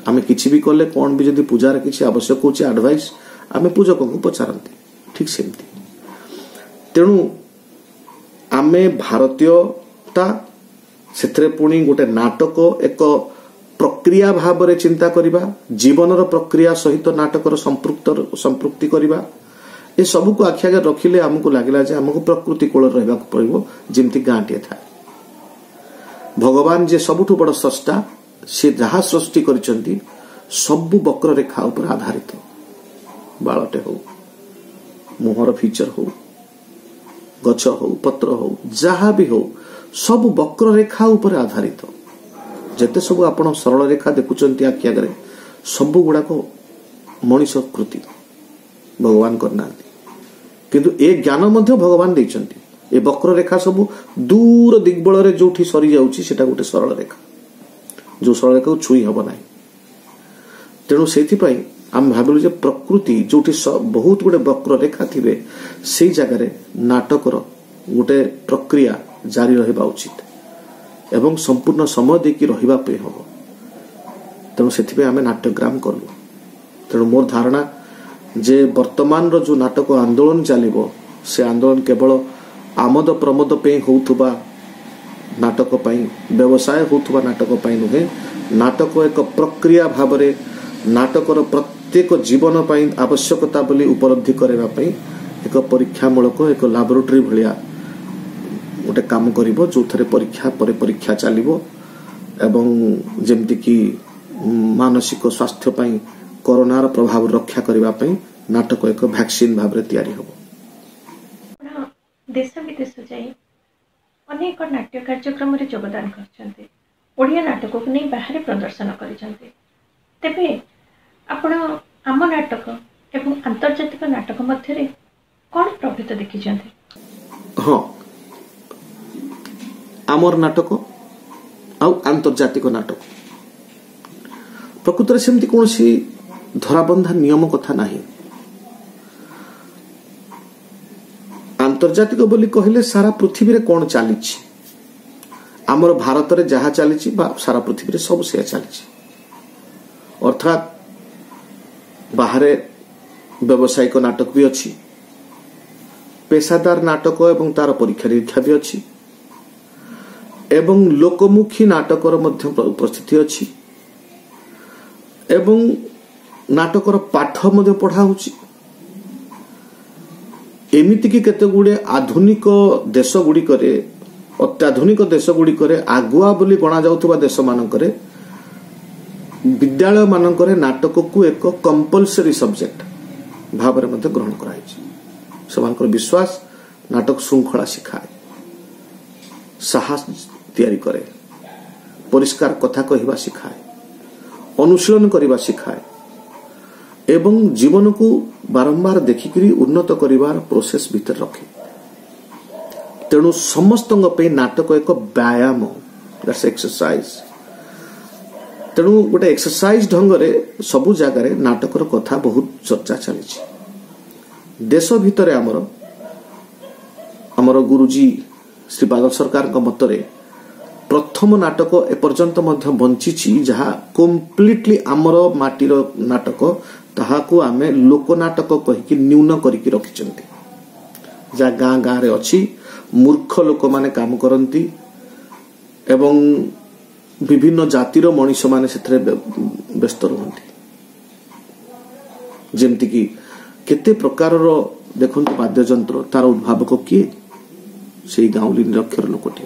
आमे किछि भी कले कोन भी जदी पूजार किछि आवश्यक होछि एडवाइस आमे पूजक को पचारंती ठीक सेमती तेणु आमे भारतीयता सेथरे पुणी गोटे नाटक एक प्रक्रिया भाव रे चिंता करिबा जीवनर प्रक्रिया सहित नाटकर संपृक्ति करिबा ए सब को आखि आगे रखिले हमको लागिला जे हमको प्रकृति कोल रहबा पड़िबो जेमति गांटिए था भगवान जे सबुठु बड़ स्रष्टा से जहा सृष्टि करिसंती सब वक्र रेखा ऊपर आधारित बाळटे हो मुहर फीचर हो गछ हो पत्र हो जहा भी हो सब वक्र रेखा ऊपर आधारित जेते सब आपण सरल रेखा देखुचंती आखि आगे सब गुडा को मनीष कृति भगवान करना किंतु ए ज्ञान मध्य भगवान देइचंती ए वक्र रेखा सब दूर दिग्बल रे जोठी सरी जाउची सेटा गोटे सरल रेखा जो सरल रेखा को छुई हबो नाही तेणु सेथि पई आम भाबिलु जे प्रकृति जोठी बहुत गुडे वक्र रेखा थिबे सेई जगह रे नाटकर गोटे प्रक्रिया जारी रहबा उचित एवं संपूर्ण समय देखि रहिबा पे हबो तेणु सेथि पे आमे नाट्यग्राम करलु तेणु मोर धारणा जे वर्तमान रो जो नाटक आंदोलन चलिबो से आंदोलन केवल आमद प्रमोद पे होउथबा नाटक पई व्यवसाय होउथबा नाटक पई नुहे नाटक एक प्रक्रिया भाव रे नाटकर प्रत्येक जीवन पई आवश्यकता बोली उपलब्धि करबा पई एक परीक्षामूलक एक लैबोरेटरी भलिया गोटे काम करिवो जो थरे परीक्षा परे परीक्षा चलिवो एवं जेमति कि मानसिक स्वास्थ्य पई कोरोनार प्रभाव रक्षा करबा पई नाटक एक वैक्सीन भाव रे तैयारी होबो देश विदेश जाई अनेक नाट्य कार्यक्रम रे योगदान करछन्ते ओडिया नाटक को नै बाहर प्रदर्शन करिसन्ते तेबे आपण आम नाटक एवं अंतर्जातिक नाटक मध्य रे कोन प्रभेद देखिसन्ते हां आमर नाटक आउ अंतर्जातिक नाटक प्रकृत सेमती कौन सी धराबंधा नियम कथा नहीं अंतर्जातिक बोली कहले सारा पृथ्वी रे कौन चली आमर भारत रे जहा चली सारा पृथ्वी रे सब से चली अर्थात बाहरे व्यावसायिक नाटक भी अच्छी पेशादार नाटक एवं तार परीक्षा निरीक्षा भी अच्छी एवं लोकमुखी नाटकर मध्य उपस्थिति अच्छी एवं नाटकर पाठ मध्य पढ़ा होची एमिति कि केते गुडे आधुनिक देश गुडी करे अत्याधुनिक देश गुडी करे आगुआ बोली गणा जाउथबा देश मानकरे विद्यालय मानकरे नाटक को एक कंपलसरी सब्जेक्ट भाव रे मध्य ग्रहण कराई समानकर विश्वास नाटक श्रृंखला सिखाए साहस तैयारी करे परिष्कार कथा कहवा सिखाए अनुशीलन करवा सिखाए एवं जीवन को बारंबार देखिकरी उन्नत करिवार प्रोसेस भीतर रखे तेणु समस्त नाटक एक व्यायाम दैट्स एक्सरसाइज तेणु गोटे एक्सरसाइज ढंग रे सबु जगह रे नाटकर कथा बहुत चर्चा चली देश भितर आमर गुरुजी श्री बादल सरकार मतरे प्रथम नाटक एपर्यंत मध्य बंची जहा कम्प्लीटली आमर माटीर नाटक ताहाकू आमे लोक नाटक कहिकी न्यून करिकी रखिचंती जा गाँ गाँ रे अछि मूर्ख लोक माने काम करंती एवं विभिन्न जातिर मनीष माने सेथरे व्यस्त रहंती जेमति कि केते प्रकार रो देखंतु वाद्य यंत्र तार उद्भावक किए से गाँवली निरक्षर लोकटी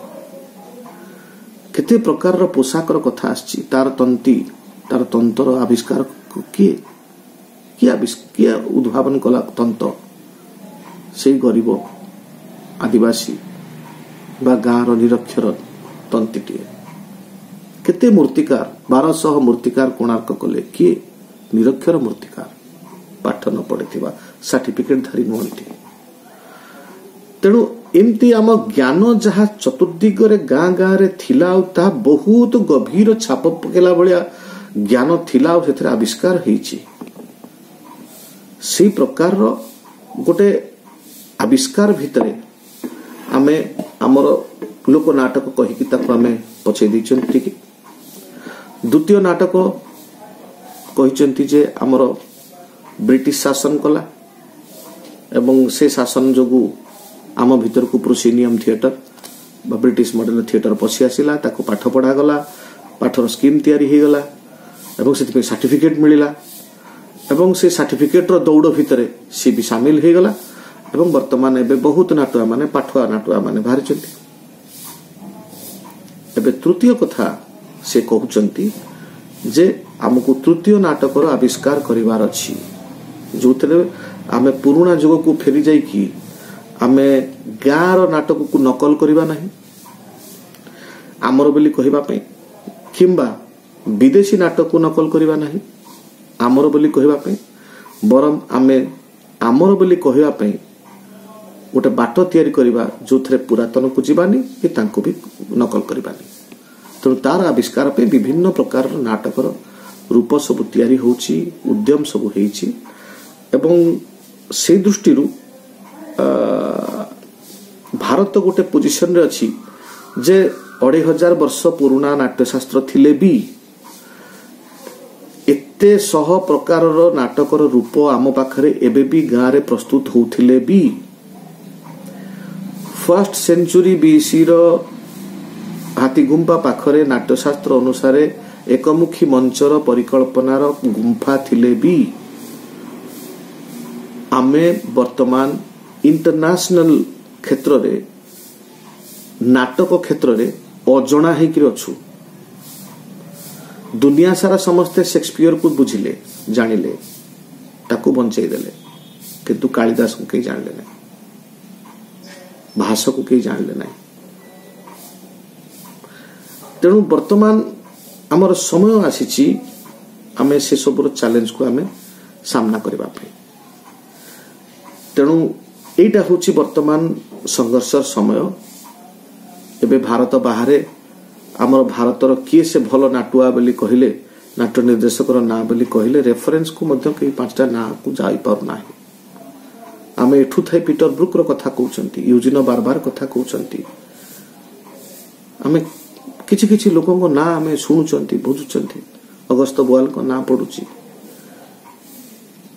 केते प्रकार रो पोशाकर कथा आछि तार तंती तार तंत्र आविष्कार किए किया उद्भावन कला तंत्र से गरीब आदिवासी बा गाँव निरक्षर तंतीटी केते मूर्तिकार 1200 मूर्तिकार कोणार्क कले किए निरक्षर मूर्तिकार पाठ न पढ़िथिबा सर्टिफिकेट धारी नुहंती तेणु एमती आम ज्ञान जहाँ चतुर्दिगरे गाँ गाँ रे थिला ता बहुत गभीर छाप पकेला भलिया ज्ञान थिला से आविष्कार होईची से प्रकार गोटे आविष्कार भितरे आमे आमर लोक नाटक कहिकी ताको आमे पछे दैछंती कि द्वितीय नाटक कहिचंती जे आमर ब्रिटिश शासन कला एवं से शासन जोगु आम भीतर को proscenium theatre British model theatre पसी आसिला ताको पाठ पढ़ा गला पाठर स्कीम तैयारी हो गला एवं से सर्टिफिकेट मिलिला एवं से सर्टिफिकेट रो दौड़ भितर सी भी शामिल हो गला एवं वर्तमान एबे बहुत नाटुआ माने पाठुआ नाटुआ माने बाहरी चंती एबे तृतीय कथा से कहउचंती जे हमको तृतीय नाटक रो आविष्कार करिवार अछि जोतरे आमे पुराना जुग को फेरी जाई की आमे गाँव नाटक को नकल करिबा नहीं आमर बोली कहिबा पई किंबा विदेशी नाटक को नकल करिबा नहीं आमर बोली कहिबा पई बरम आमे आमर बोली कहिबा पई गोटे बाट तैयारी करिबा जोथरे पुरातन को जीवानी कि तांको भी नकल करिबानी तो तार आविष्कार पे विभिन्न प्रकार नाटकर रूप सब तैयारी होची उद्यम सब हेची एवं से दृष्टि भारत गोटे पोजिशन रे अछि जे 2500 वर्ष पुराना नाट्यशास्त्र थिले भी एते सह प्रकार नाटकर रूप आम पाखरे एबे भी गाँ रे प्रस्तुत होथिले भी फर्स्ट सेंचुरी बीसी रो हाथीगुंफा पाखरे नाट्यशास्त्र अनुसार एकमुखी मंचर परिकल्पनार गुंफा थिले भी आमे वर्तमान इंटरनेशनल क्षेत्र रे नाटक क्षेत्र रे अजणा हेकि अछु दुनिया सारा समस्ते शेक्सपियर को बुझिले जानिले ताकू बंचई देले किंतु कालिदास को कई जानले नहीं भाषा को कई जानले नहीं तेणु वर्तमान आमर समय आसीची आमे से सब चैलेंज को आमे सामना करबा पे तेणु एटा होची वर्तमान संघर्षर समय एबे भारत बाहरे आमर भारतर किए से भल नाटुआ बोली कहले नाट्य निर्देशकर ना बोली कहले रेफरेंस को मध्य कई पांचटा ना को जाई पार नाही आमे एठू थाई पीटर ब्रुक रो कथा कहउचंती यूजिनो बारबार कथा कहउचंती आमे किछि किछि लोकन को ना आमे सुनुचंती बुझुचंती अगस्त बोआल को ना पडुची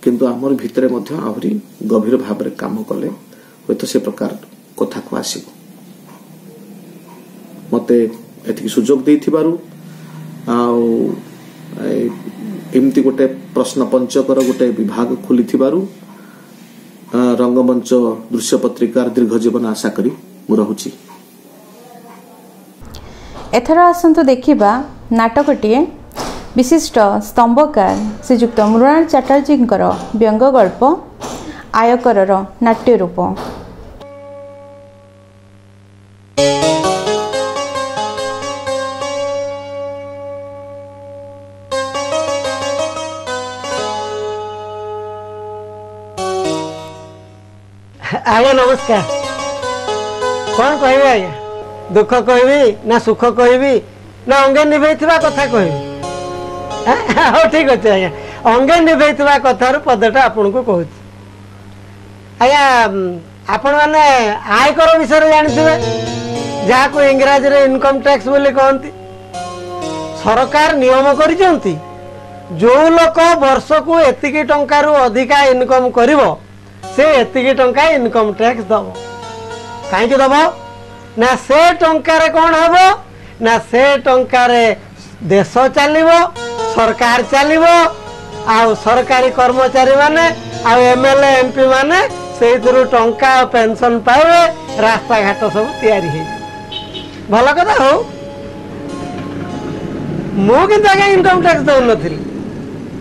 किंतु आमर भितरे मध्य आहुरी गभीर भाव रे काम कले होय तो से प्रकार कथा को आसीबो मते एथि सुजोग देथिबारु आउ एमती गोटे प्रश्न पंचकर गोटे विभाग खोलिथिबारु रंगमंच दृश्य पत्रिकार दीर्घ जीवन आशा करी मु रहुची एथर आसंतु देखिबा नाटकटिए विशिष्ट स्तंभकार श्रीजुक्त मृणाल चटर्जी व्यंग गल्प आयकर नाट्य रूप आज्ञा नमस्कार कौन कह आज्ञा दुख कहबी ना सुख कहबी ना अंगे निभे कथा कहबी हाँ ठीक अच्छे आज्ञा अंगे निभे कथार पदटा आपन को कहूँ आज्ञा आपण मैंने आयकर विषय जानते जहाँ को इंग्राजी रे इनकम टैक्स बोली कहती सरकार नियम करिसेंती जो लोक वर्ष को एतिकी टंकारु अधिका इनकम करिवो से एतिकी टंका इनकम टैक्स दब कहीं दब ना से टंकार कौन हम ना से टंकार देश चलो सरकार चलो आउ सरकारी कर्मचारी माने आउ एमएलए एमपी माने से टंका पेंशन पाइबे रास्ता घाट सब तैयारी है भल कथा हो मुझे इनकम टैक्स दौन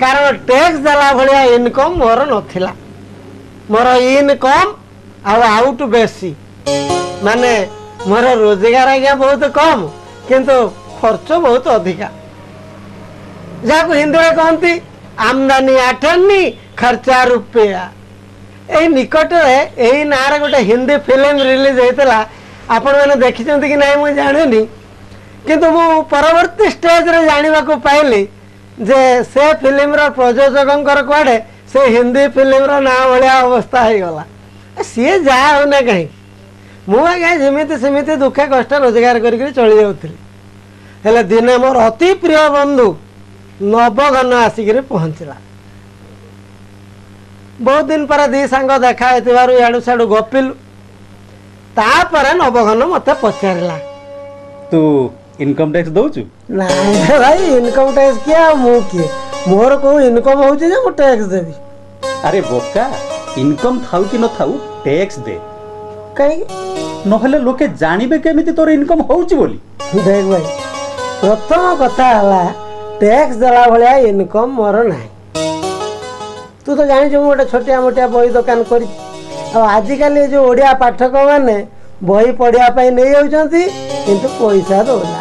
कारण टैक्स देला भाया इनकम मोर नथिला मोर इनकम आउट बेसी माने मोर रोजगार आज्ञा बहुत कम किंतु खर्च बहुत अधिका जहाँ हिंदी में कहती आमदानी आठानी खर्चा रुपया। यही निकट यही ना गोटे हिंदी फिल्म रिलीज होता आपण मैंने देखी कि ना मुझे जानी किंतु मु परवर्ती स्टेज रे जानिबा को पाइली जे से फिल्म रो प्रयोजक कुआडे से हिंदी फिल्म रो ना भलिया अवस्था हो गला। सी जा होना कहीं मुझे जमीती सेमती दुखे कष्ट रोजगार करके चली जाऊली हेले दिने मोर अति प्रिय बंधु नवघन आसिक पहुँचला। बहुत दिन पर दी सांग देखा याडू साडू गपिलु तापर नवघन मत पचारा तू इनकम टैक्स दौचु ना भाई इनकम टैक्स किया मु किए मोर को इनकम होची जे मु टैक्स देबी। अरे बोका इनकम थाउ कि न थाउ टैक्स दे कहीं नहले लोके जानिबे केमिति तोर इनकम होउची बोली। देख भाई प्रथम कथा हला टैक्स देला भलिया इनकम मोर नाही। तू तो जानी जो गोटे छोटिया मोटिया बही दुकान करी आजिकल जो ओडिया पाठक मैंने बही पढ़िया नहीं जाऊँगी किंतु पैसा दौना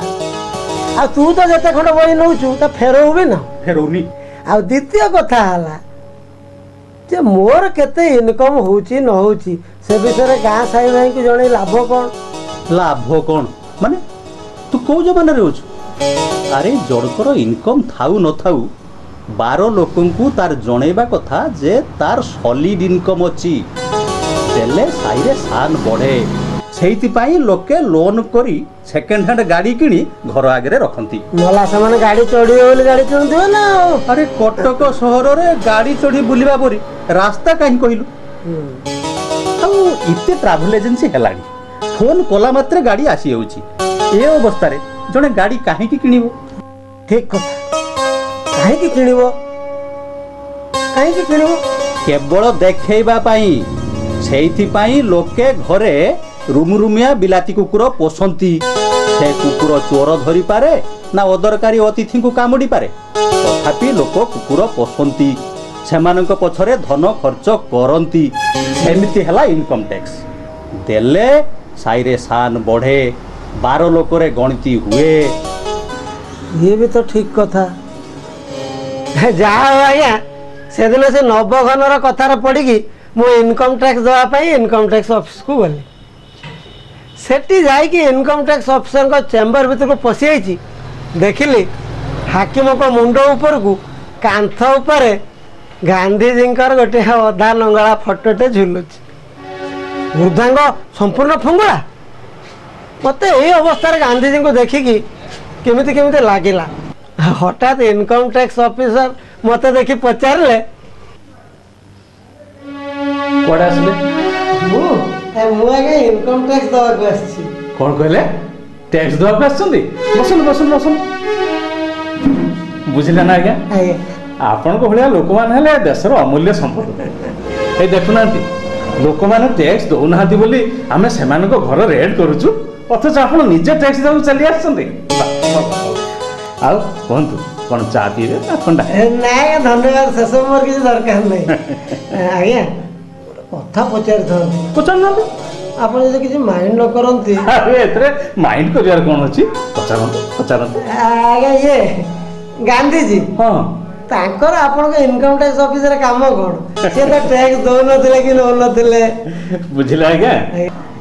आ तू तो जिते खंड बही नौचु तो फेरऊ भी ना फेरौनी। आ द्वितीय कथा हला जे मोर केते इनकम होची न होची से विषय गाँ साई भाई को जणे लाभ कौन माने तू कौ जमाना रे होछु। अरे जड़कर इनकम थाउ न थाउ 12 लोकंकु तार जणेबा कथा जे तार सॉलिड इनकम अछि देले साइरे सान बढ़े सेइति लोके लोन करी सेकेंड हैंड गाड़ी किनी घर आगे रखती मला से गाड़ी चढ़ी बोली गाड़ी चढ़ुथिबे ना। अरे कटक सहर रे गाड़ी चढ़ी बुलिबा परी रास्ता कहीं कहलु इते ट्रैवल एजेंसी हेलानी फोन कला मात्रे गाड़ी आसी जाउची ए अवस्था रे जने गाड़ी काहे की किनिबो। ठीक कथा काहे की किनिबो केवल देखैबा पाई सेइथि पाई लोके घरे रुमरुमिया बिलाती कुकुर पोसंती से कुकुर चोर धरी पारे ना अदरकारी अतिथि को कामुड़ी पारे तथापि लोक कुकुर पोसंती सेमानक पछरे धन खर्च करंती सेमिति हला इनकम टैक्स देले साइरे सान बढ़े 12 लोकरे गणति हुए। ये भी तो ठीक कथा जाओ आज्ञा से दिन से नवघन कथार पड़ी मु इनकम टैक्स देवाई इनकम टैक्स ऑफिस को गली सेठी जाइकी इनकम टैक्स ऑफिसर को चेम्बर भीतर को पशि आई देखिली हाकिम को मुंड ऊपर को कांथ उपर गांधीजी गोटे अधा नंगला फोटोटे झुलुच वृद्धांग संपूर्ण फंगुड़ा मत यही अवस्था गांधीजी को देखिकी केमिति केमिति लागिला हठात इनकम टैक्स ऑफिसर मत देखी पचारे कोडा आसले मुझे इनकम टैक्स दवा आसी कौन कहले टैक्स दवा आसछन्ती बसन बसन बसन बुझिले ना आज्ञा आपण को भलिया लोक मान हेले देशर अमूल्य संपद ए देखु नांती लोक मान टैक्स दउ नांती बोली हमें सेमान को घर रेड करूछु अथच आपण निजे टैक्स दउ चली आछन्ती आउ कोंतु कोन चा पीबे ना ठंडा ना धन्यवाद से सब मोर किछ दरकार नै आज्ञा कथा पचार ना आप किसी माइंड न करती अरे माइंड कर कौन अच्छी पचार आज्ञा ये गांधीजी हाँ तांकर आपण इनकम टैक्स ऑफिस रे काम कोन से तो टैक्स दो नथिले कि नो नथिले बुझिला आज्ञा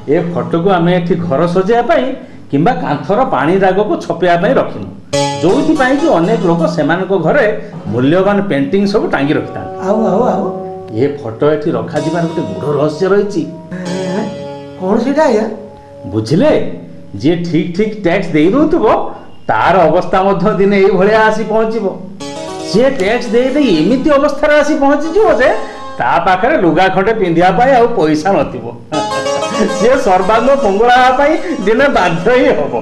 ए फोटो को आमे एठी घर सजाया पाई किंबा कांथर पानी दाग को छपिया पाई रखिनु जोथि पाई कि अनेक लोक सेमान को घरे मूल्यवान पेंटिंग सब टांगी रखता आउ आउ आउ ये फोटो एठी रखा जीवार गोटे गुड़ रहस्य रही कौन सीटा आया बुझिले जे ठीक ठीक टैक्स दे दउतबो तार अवस्था मध्य दिन एई भलिया आसी पहुंचीबो जे टैक्स दे दे एमिति अवस्था रे आसी पहुंची जिवो जे ता पाखरे लुगा खंडे पिंधिया पाई आ पैसा नथिबो से सर्वांग पंगुड़ा पाई दिन बाध्य ही हबो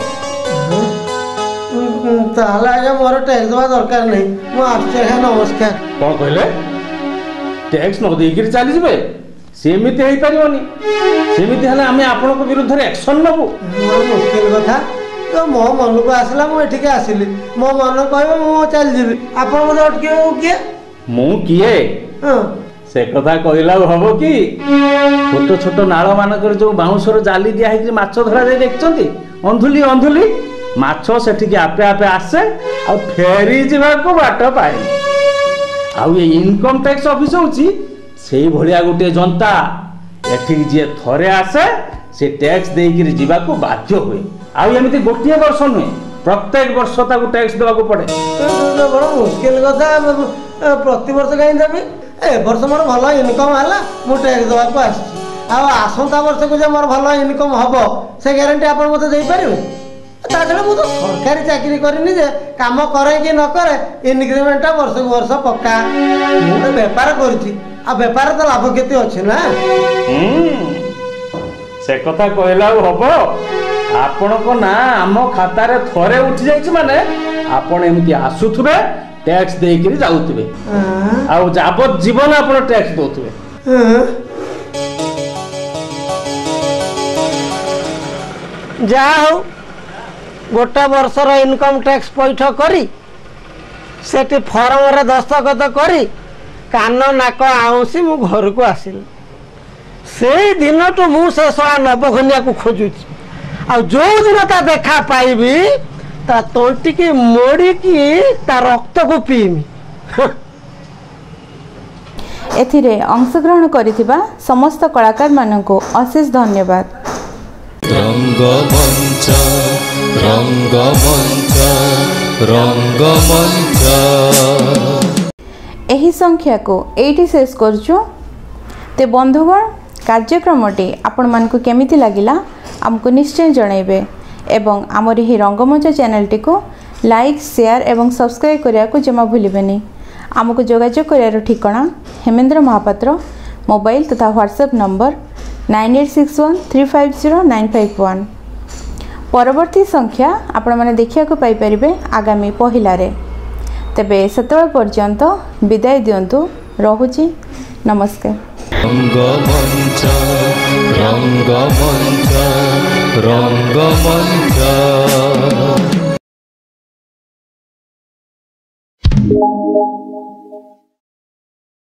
ताला आज्ञा मोर टैक्स दवा दरकार नहीं मु आछे नमस्कार कोन कहले टैक्स न देकर चली जाए सेमिति हो पारिबनी सेमिति हले आमे आपन को विरुद्ध रे एक्शन नबो मुश्किल कथा तो मो मन को आसला मु एठी के आसिली मो मन कहबो मु चल जीबी आपन मते अटके किए मु किए से कथा कहला हबो कि छोट छोट नाळ मानकर जो बाउंसर जाली दिया है माछ धरा दे देखचंती अंधुली अंधुली माछ सेठिक आपे आपे आसे आ फेरी जावाक बाट पाए आउ ये इनकम टैक्स ऑफिस होची से भलिया गोटे जनता एठिक जे थरे आसे से टैक्स देकिरी जीवाको बाध्य हुए आउ एमिति गोटिए वर्ष नुहे प्रत्येक वर्ष ताको टैक्स देवाको पड़े बड़ा मुश्किल कथा प्रति वर्ष कहीं देवी ए वर्ष मोर भल इनकम है मु टैक्स देवाको आसी आसंता वर्ष को मोर भल इनकम हम से ग्यारंटी आप मत ताछड़ा मु तो सरकारी चाकरी करनी जे काम करे कि न करे इनक्रीमेंट वर्ष को वर्ष पक्का मुझे बेपार करी आ बेपार तो लाभ केते अच्छे ना से कथा कहला हम आपण को ना आम खातार थरे उठी जाइछि माने आपण एमती आसुथबे टैक्स देकिरी जाउथबे आ जाबत जीवन आपण टैक्स दोथबे जा हो गोटे वर्षर इनकम टैक्स पैठ करी सेठी फॉर्म रे दस्तखत करी कान नाक आउसी मु घर को आसिल से दिन तो मु से सला नवखनिया को खोजुची आ जो दिन ता देखा पाइबी ता तोंटी की मोड़ी की ता रक्त को पीमी एथिरे अंशग्रहण करिथिबा समस्त कलाकार माननको अशेष धन्यवाद। रंगमंच रंगमंच रंगमंच एही संख्या को एठी शेष करछु ते बंधुगण कार्यक्रमटी आपण मानकु केमिति लागिला हमको निश्चय जणाइबे एवं आमर ही रंगमंच चैनल को लाइक शेयर एवं सब्सक्राइब करिया को जमा भूलिबेनी। आमको जोगाजोग करियार ठिकाना हेमेंद्र महापात्र मोबाइल तथा व्हाट्सएप नंबर 9861350951। परवर्ती संख्या आपण माने देखिया को पाई परिबे आगामी पहिलारे। तेबे सेतबेल पर्यंत विदाय दियंतु रहुची नमस्कार। रंगमंच रंगमंच रंगमंच